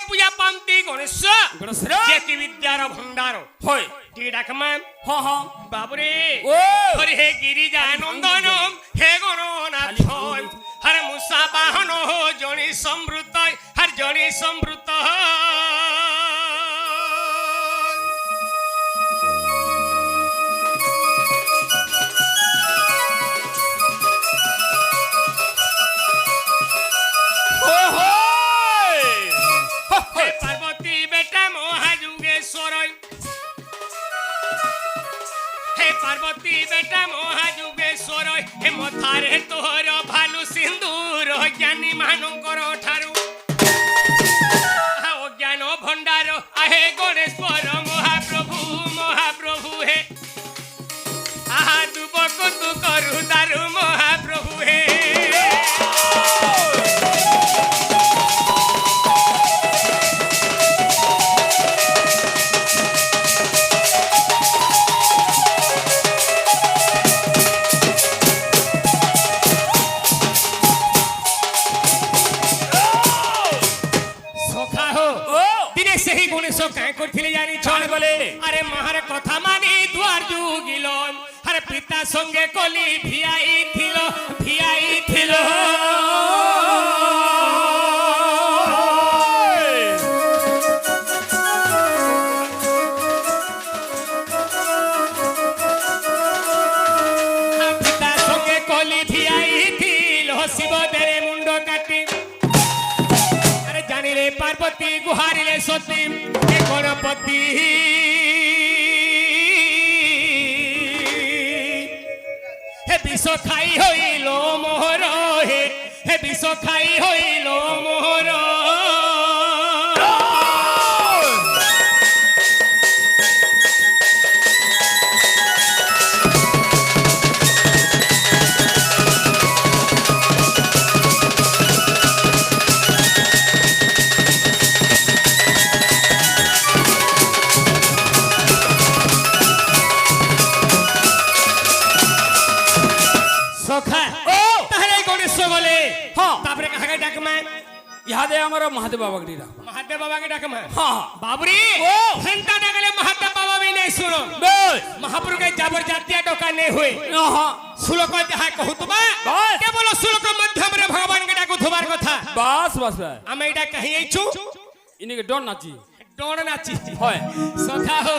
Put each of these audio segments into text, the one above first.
পূজা পান্তি গণেশ যেতি বিদ্যার ভণ্ডার হয় টিকে ডাকমা হ হ বাবুরে ও হরে হে গিরিজা নন্দন হে গণনাথ হরে মুসা বাহন জনি সমৃত হর জনি সমৃত পার্বতী বেটা মহাযুগেশ্বর হে পার্বতী বেটা মহাযুগেশ্বর হে মথারে তোর ভালু সিন্দুর জ্ঞানী মানଙ୍କର ଠାରୁ অজ্ঞান ভণ্ডার আহে গণেশ্বর মহাপ্রভু মহাপ্রভু হে আহা দুবক তু করু দারু মহাপ্রভু হে আরে মহার কথা মানি দুয়ার যুগিল আরে পিতা সঙ্গে কলি ভিআই থিল পিতা সঙ্গে কলি ভিআই থিল শিব দেরে মুন্ড কাটি আরে জানিলে পার্বতী গুহারিলে সতী গণপতি হে বিষ খাই হইল মোহর হে বিষ খাই হইল মোহর ইহাদে আমার মহাদেব বাবা কে ডাক মহাদেব বাবা কে ডাক মা হ্যাঁ বাবুরি ঘন্টা ডাকলে মহাদেব বাবা भी नहीं सुनो महाप्रभु के जाबर जातिया डका नहीं हुए श्लोक जहा कहतबा केवल श्लोक माध्यम रे भगवान के डाकु थबार कथा बस बस हम एटा कहि आइछु इनके डोन नाची হয় সখা হো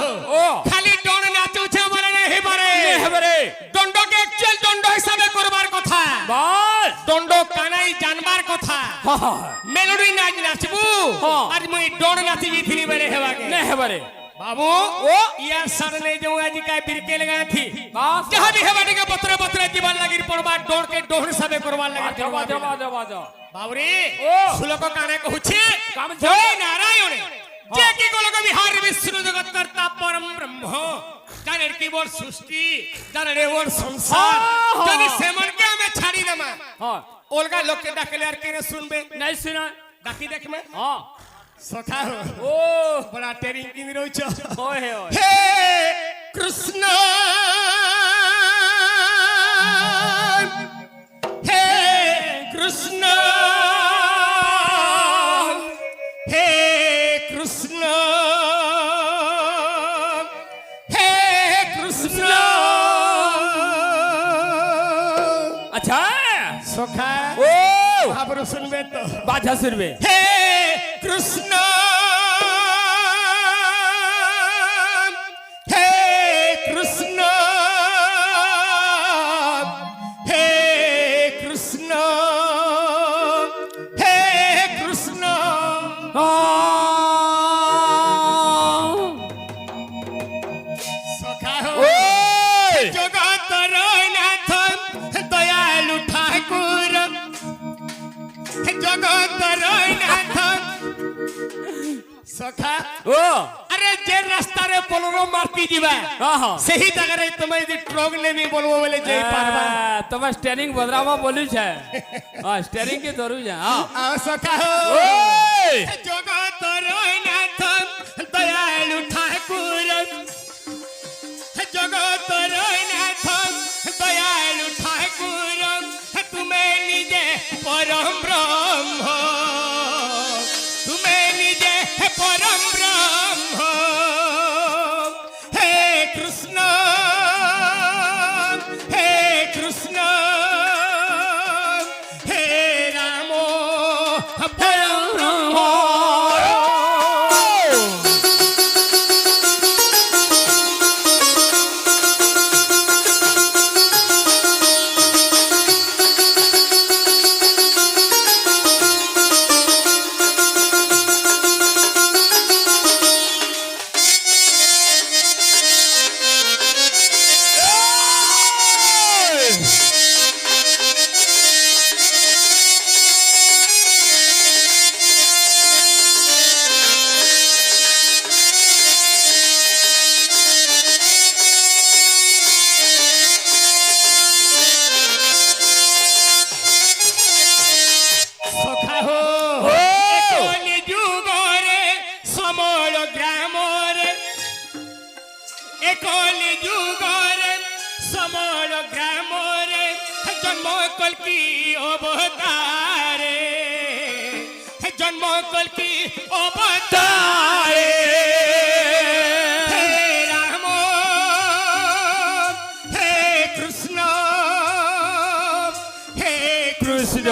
খালি ডন নাচু ছে বলে নাই হেবারে দণ্ডকে একচুয়াল দণ্ড হিসাবে করবার কথা বস দণ্ড কানাই জানবার কথা মেলোডি নাচ নাচবু আজ মই ডন নাচি জিথিনি বেলে হেবাকে নে হেবারে बाबू ओ यार सर ने जो आज का बिरके लगा थी बस जहां भी हेबाटी के पत्रे जीवन लगी पड़बा डोर के डोर हिसाबे करवार लगी जा बाबूरे ओ श्लोक काने कहूछि काम जय नारायण जे की गोलक विहार विष्णु जगत कर्ता परम ब्रह्म जानेर की बोर सृष्टि जानेर ओर संसार যদি সেমন কে আমি ছাড়ি দেমা हां ओलगा लोग के डाकले আর केने सुनबे नहीं सुना डाकी देख में हां सखा हो ओ बड़ा टेरिंग किन रोइछ होय हे कृष्ण हे कृष्ण हे कृष्ण हे कृष्ण अच्छा सखा ओ आप सुनबे तो बाजा सुनबे हे कृष्ण हे कृष्ण हे कृष्ण हे कृष्ण सखा हो जगतर नाथ दयालु ठाकुर जगतर नाथ सखा ओ अरे जे रास्ता रे पोलरो मारती जीवा हां हां सही जगह रे तुम यदि ट्रक ले भी बोलबो बोले जय पारबा तब स्टीयरिंग बदरावा बोलू छे हां स्टीयरिंग के धरू जा हां आ सखा हो ओए जगत रनाथ दयालु ठाकुर जगत रनाथ दयालु ठाकुर तुम्हें निजे परम ब्रह्म तुम्हें निजे সখা হো কলি যুগরে সমল গ্রামরে কলি যুগরে সমল গ্রামরে জন্ম কলকি অবতারে জন্ম কলকি অবতারে হে রাম হে কৃষ্ণ হে কৃষ্ণ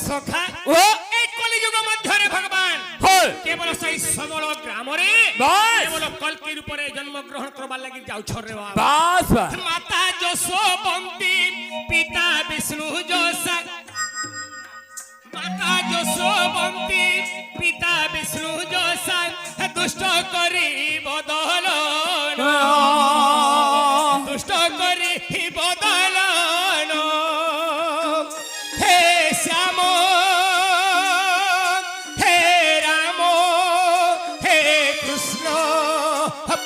সখা এই কলিযুগ মধ্যরে ভগবান কেবল সেই সমল গ্রামরে কেবল কল্কির উপরে জন্মগ্রহণ করবার লাগি যাউছর রে বাবা মাতা যশোবন্তী পিতা বিষ্ণু যশা মাতা যশোবন্তী পিতা বিষ্ণু যশা দুষ্ট করি বদলন দুষ্ট করি বদলন হে শ্যাম হে রাম হে কৃষ্ণ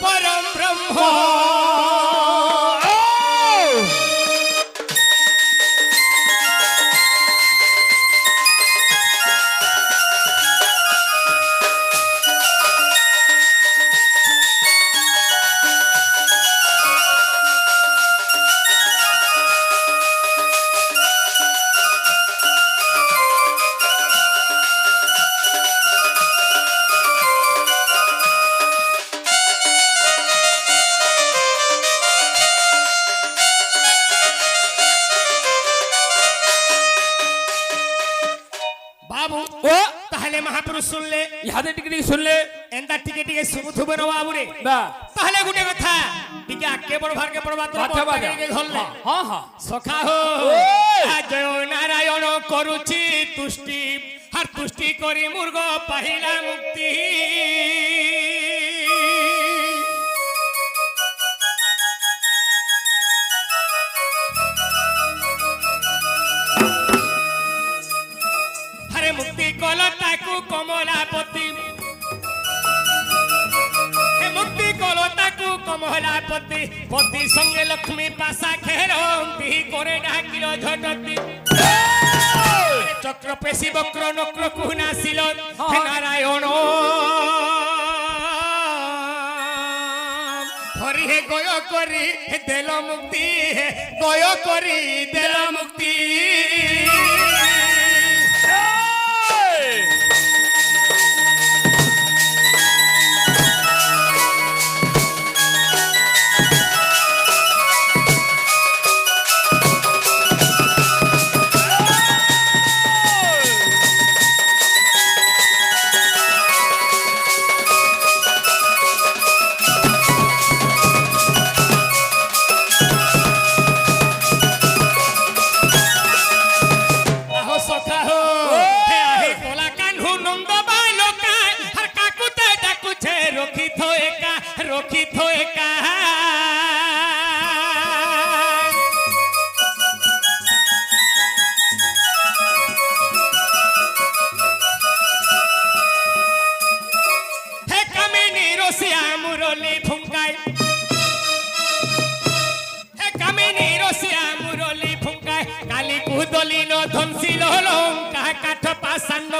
পরম ব্রহ্ম বাবু তাহলে মহাপুরুষ শুনলে ইহাদের টিকে টিকে শুনলে এন্দা টিকে টিকে শুভুথুবে না বাবু রে বা তাহলে গুটে কথা টিকে আকে বড় ভারকে পড়বা তো বাচ্চা বাজা ধরলে হ্যাঁ হ্যাঁ সখা হো জয় নারায়ণ করুছি তুষ্টি আর তুষ্টি করি মুর্গ পাহিলা মুক্তি হরে মুক্তি কল তাকু কমলাপতি হে মুক্তি কল তাকু কমলাপতি পতি সঙ্গে লক্ষ্মী পাশা খেরন্তি করে ডাকিল ঝটতি চক্র পেশি বক্র নক্র কুহনাশিল হে নারায়ণ হরি হে গয় করি দেল মুক্তি হে গয় করি দেল মুক্তি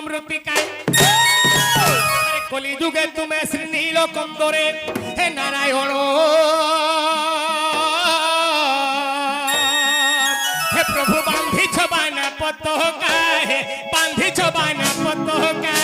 মৃত্তিকায় কলি যুগে তুমি শ্রী নীল কন্দরে হে নারায়ণ হে প্রভু বান্ধিছ বানা পতাকা হে বান্ধিছ বানা পতাকা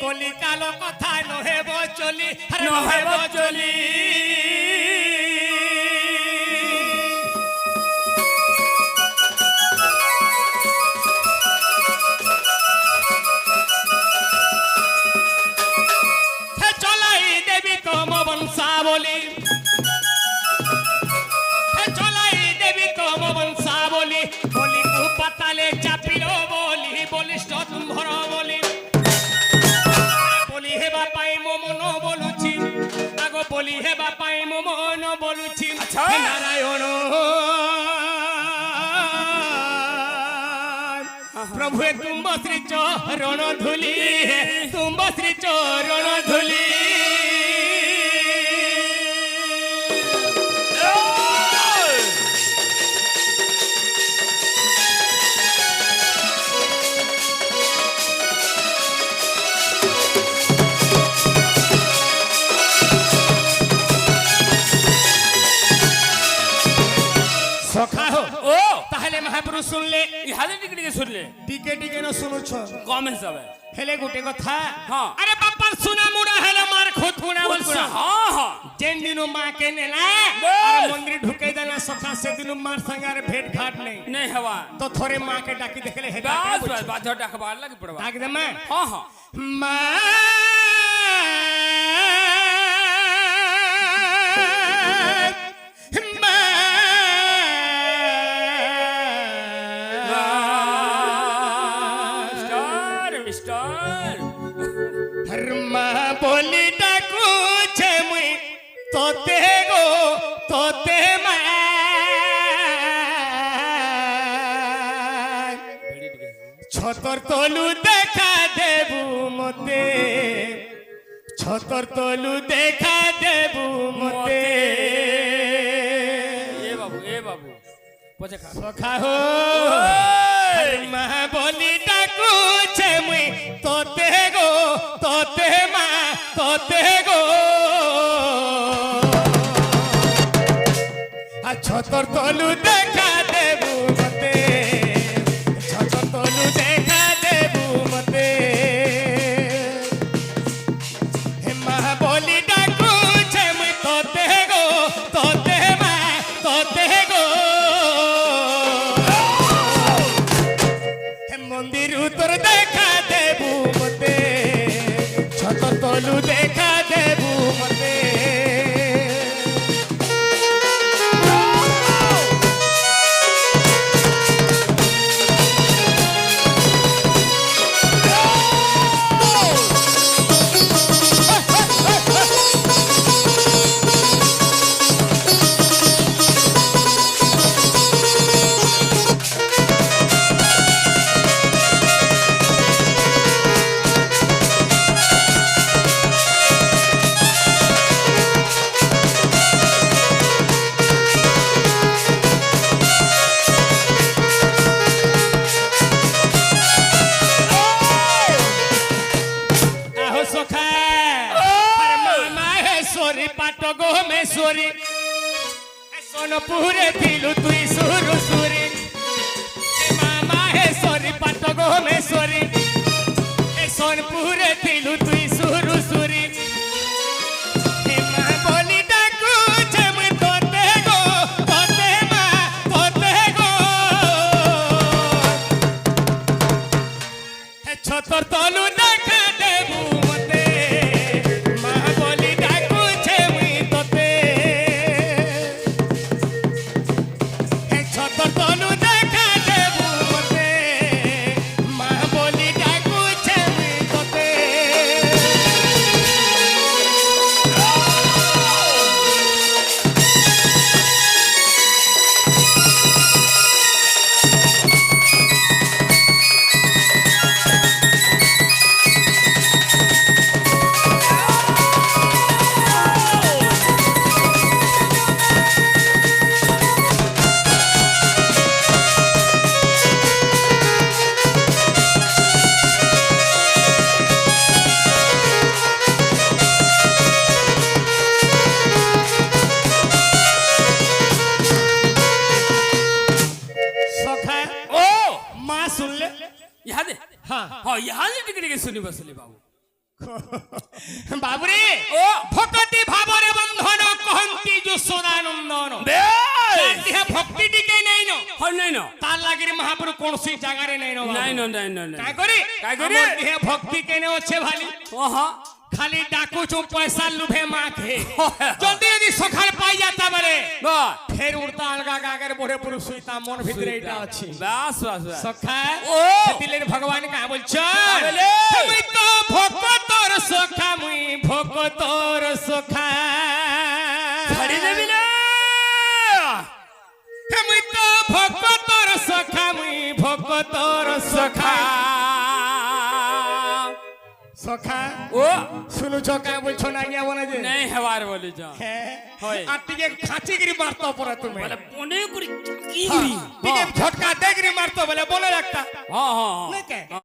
কলি কালো কথা নহেব চলি নহেব চলি চলাই দেবী তম বংশাবলী চলাই দেবী তম বংশাবলী বলি পাতালে চাপিল বলি বলিষ্ঠ তুম্ভর বলি হেবা পাই মন বলুছি আগো বলি হেবা পাই মন বলুছি নারায়ণ প্রভু তুম্ব শ্রী চরণ ধুলি তুম্ব শ্রী চরণ ধুলি মহাপুরুষ শুনলে ইহাদে টিকে টিকে শুনলে টিকে টিকে ন শুনুছ কম হিসাবে হেলে গোটে কথা হ্যাঁ আরে বাপার সুনা মুড়া হেলে মার খোথুনা বলছ হ্যাঁ হ্যাঁ যেন দিনু মা কে নেলা আর মন্দির ঢুকে দেলা সখা সে দিনু মার সঙ্গে আর ভেট ঘাট নেই नहीं हवा তো থরে মা কে ডাকি দেখলে হে बस बस बात झट अखबार लगी पड़वा ডাক দে মা हां हां মা बोली डाकू छे मुई तोते गो तोते छतर तलु देखा देबू मते छतर तलु देखा देबू मते ए बाबू पछे खा सखा हो मां बोली डाकू छे मुई तोते गो तोते तोते गो आ छतर तलु देखा देबू मते छतर तलु देखा देबू मते हे मां बोली डाकू छे मुई तोते गो तोते गो हे मंदिर उतर देखा देबू मते छतर तलु देखा देबू मते सोरी सोनपुरे दिलु तुई सुरु सुरी मामा हे सोरी पाट गो में सोरी सोनपुरे दिलु तुई सुरु सुरी मां बोली डाकू छे मुई तोते गो तोते गो हे छतर तलु देखा देबू मते मां बोली डाकू छे मुई तोते हे छतर तलु देखा देबू मते मां बोली डाकू छे मुई तोते ଟିକେ শুনি বসলি বাবু বাবুরে ও ভক্তি ভাবরে বন্ধন কহন্তি যশোদানন্দন বেশ দেহে ভক্তি টিকে নাই ন হয় নাই না তার লাগি মহাপ্রভু কোনসি জায়গারে নাই ন নাই না নাই না নাই কাই করি কাই করি? আমার দেহে ভক্তি কেনে আছে ভালি ওহা খালি ডাকুছু পয়সা লুভে মাখে জলদি যদি সকাল পাই যাতা বলে বা ফের উড়তা আলগা গাগের বড়ে পুরুষ হইতা মন ভিতরে এটা আছে বাস বাস বাস সখা ও দিলের ভগবান কা বলছ বলে? মুই তো ভক্তর সখা মুই ভক্তর সখা ছাড়ি দেবি না মুই তো ভক্তর সখা মুই ভক্তর সখা সখা ও শুনু ছকা বলছ না গিয়া বলে যে নাই হবার বলি যা হ্যাঁ হয়। আর টিকে খাঁচিগিরি মারতো পরে তুমি বলে মনে করি কি করি টিকে ঝটকা দেগিরি মারতো বলে বলে রাখতা হ্যাঁ হ্যাঁ নাকি